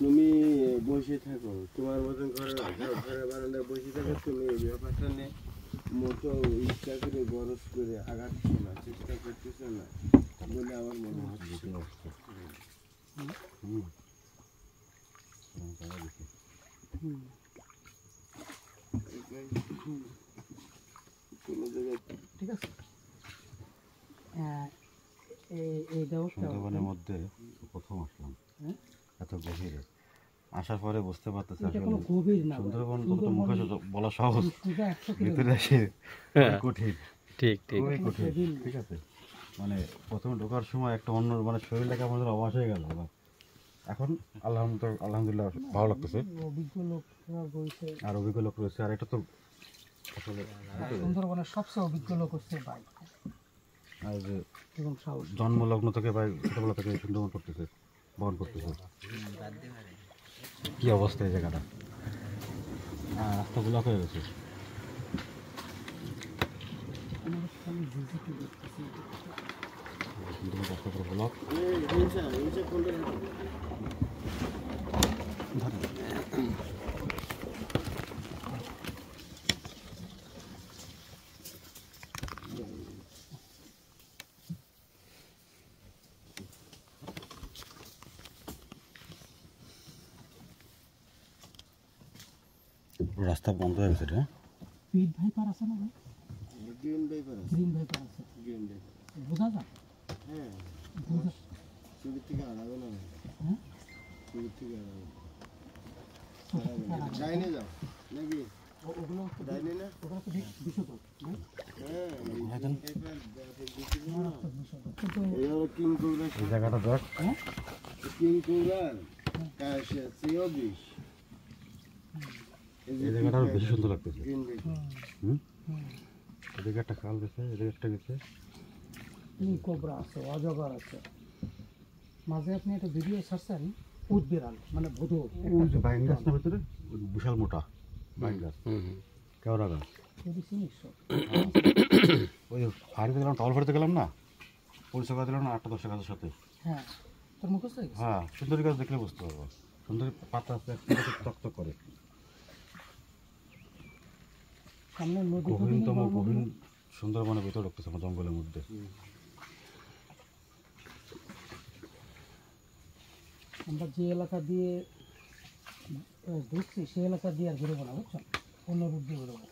তুমি বসে থাকো, তোমার মতন ঘরে বারান্দায় বসে থাকো, তুমি এই ব্যাপারটা নিয়ে মতো ইচ্ছা করে গরজ করে আগাচ্ছ না, চেষ্টা করতেছ না বলে আমার মনে হচ্ছে। ঠিক আছে, সুন্দরবনের মধ্যে প্রথম আসলাম এত গভীরে, আসার পরে বুঝতে পারতেছি সুন্দরবন কতটা মুখে বলা সহজ, ভিতরে এসে কঠিন, ঠিক ঠিক কঠিন। ঠিক আছে, মানে প্রথমে ঢোকার সময় একটা অন্য মানে শরীরটাকে আমাদের অবাস হয়ে গেল, এখন আলহামদুলিল্লাহ ভালো লাগতেছে। আর অভিজ্ঞ লোক রয়েছে, আর এটা তো আসলে সুন্দরবনের সবচেয়ে অভিজ্ঞ লোক হচ্ছে ভাই, আর যে জন্মলগ্ন থেকে ভাই ছোটবেলা থেকে সুন্দরবন করতেছে, বহন করতেছে। কি অবস্থা এই জায়গাটা, রাস্তা ব্লক হয়ে গেছে। ব্লক রাস্তা বন্ধ হয়ে গেছে। পিট ভাইপার আছে না ভাই? গ্রিন ভাইপার আছে। গ্রিন ভাইপার আছে। গ্রিন ভাইপার বোঝা যায়? হ্যাঁ, বোঝা ছবির থেকে আড়াবে না। হ্যাঁ, ছবির থেকে আড়াবে। ডাইনে যাও নাকি? ওগুলো ডাইনে না? ওগুলো তো বিশুদ্ধ। হ্যাঁ, এই জায়গাটা দেখ, কিং কোবরার সিও বিশ। এই জায়গাটা আরো বেশি সুন্দর লাগতেছে। Green viper. এদিকে একটা খাল গেছে, এদিকে একটা গেছে, কিং কোবরা আছে, অজগর আছে। মাঝে আপনি একটা ভিডিও ছাড়ছেন, উদবিড়াল মানে ভুধু, বাইন গাছ না ভিতরে বিশাল মোটা বাইন গাছ, কেওড়া গাছ। ওই ফাড়িতে গেলাম, টল ফাড়িতে গেলাম না, পরিচয় করে দিলাম না 8-10 গাছের সাথে। হ্যাঁ, তোর মুখস্থ হয়ে গেছে? হ্যাঁ, সুন্দরী গাছ দেখলে বুঝতে পারবো, সুন্দরী পাতা তক্তক করে। সামনে নদী, গভীরতম গভীর সুন্দরবনের ভিতরে ঢুকতেছে আমার জঙ্গলের মধ্যে। আমরা যে এলাকা দিয়ে ঢুকছি সেই এলাকা দিয়ে আর ঘুরবো না, বুঝছো, অন্য রুট দিয়ে ঘুরবো।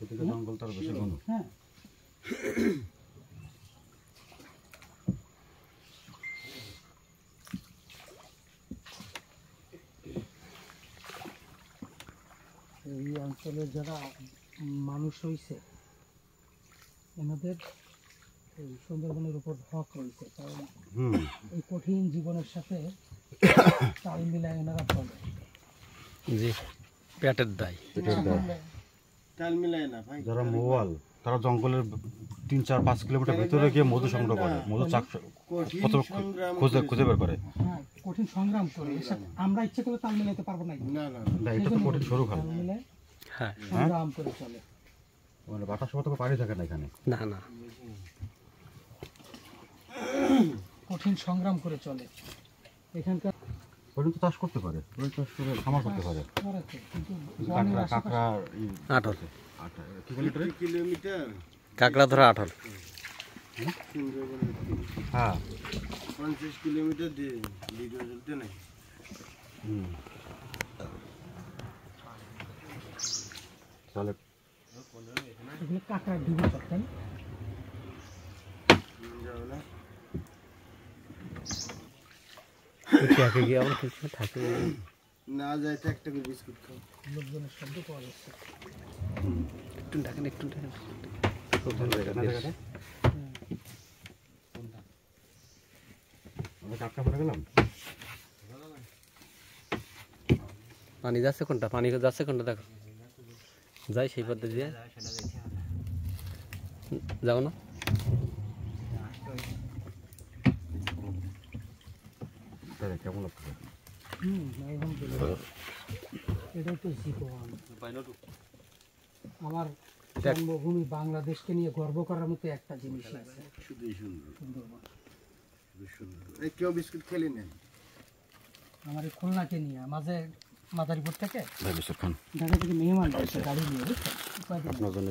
এদিকে জঙ্গলটা আরো বেশি ঘন। হ্যাঁ, এই অঞ্চলের যারা মানুষ হয়েছে এনাদের এই সুন্দরবনের উপর হক রয়েছে, কারণ এই কঠিন জীবনের সাথে তাল মিলায় এনারা চলে। জি, পেটের দায়। তাল মিলায় না ভাই। যারা মোয়াল তারা জঙ্গলের 3-4-5 কিলোমিটার ভিতরে গিয়ে মধু সংগ্রহ করে, মধু চাক কত খুঁজে বের করে। হ্যাঁ, কঠিন সংগ্রাম করে। আমরা ইচ্ছে করে তাল মিলাইতে পারবো না, না না না, এটা তো কঠিন সরু খাল, হ্যাঁ, সংগ্রাম করে চলে। মানে বাতাস সময় তো পানি থাকে না এখানে, না না, কঠিন সংগ্রাম করে চলে। এখানকার ওটা তো চাষ করতে পারে, ওই চাষ করে খামার করতে পারে। কিন্তু কাঁকড়া আটল, কি বলে এটা? কিলোমিটার কাঁকড়া ধরা আটল। সুন্দরবনের থেকে। হ্যাঁ, 50 কিলোমিটার দিয়ে ভিডিও চলতে নাই। তাহলে এগুলো কাঁকড়া ডিবি করতেন। যাও না, থাকে গিয়ে আবার কিছু থাকে না যাইতে একটা করে বিস্কুট খাও। লোকজনের শব্দ পাওয়া যাচ্ছে। একটু ডাকেন, একটু ডাকেন। কাঁকড়া পড়ে গেলাম। পানি যাচ্ছে কোনটা, পানি যাচ্ছে কোনটা দেখো, যাই সেই পথে দিয়ে যাও না। কেমন লাগছে? আলহামদুলিল্লাহ, এটাই তো জীবন। আমার জন্মভূমি বাংলাদেশকে নিয়ে গর্ব করার মতো একটা জিনিস আছে, শুধুই সুন্দর। সুন্দরবন। এই কেউ বিস্কুট খেলি নেন। আমার এই খুলনাকে নিয়ে মাঝে মাদারীপুর থেকে ভাই বিস্কুট খান ঢাকা থেকে মেহমান আসছে গাড়ি নিয়ে, বুঝছেন? আপনার জন্য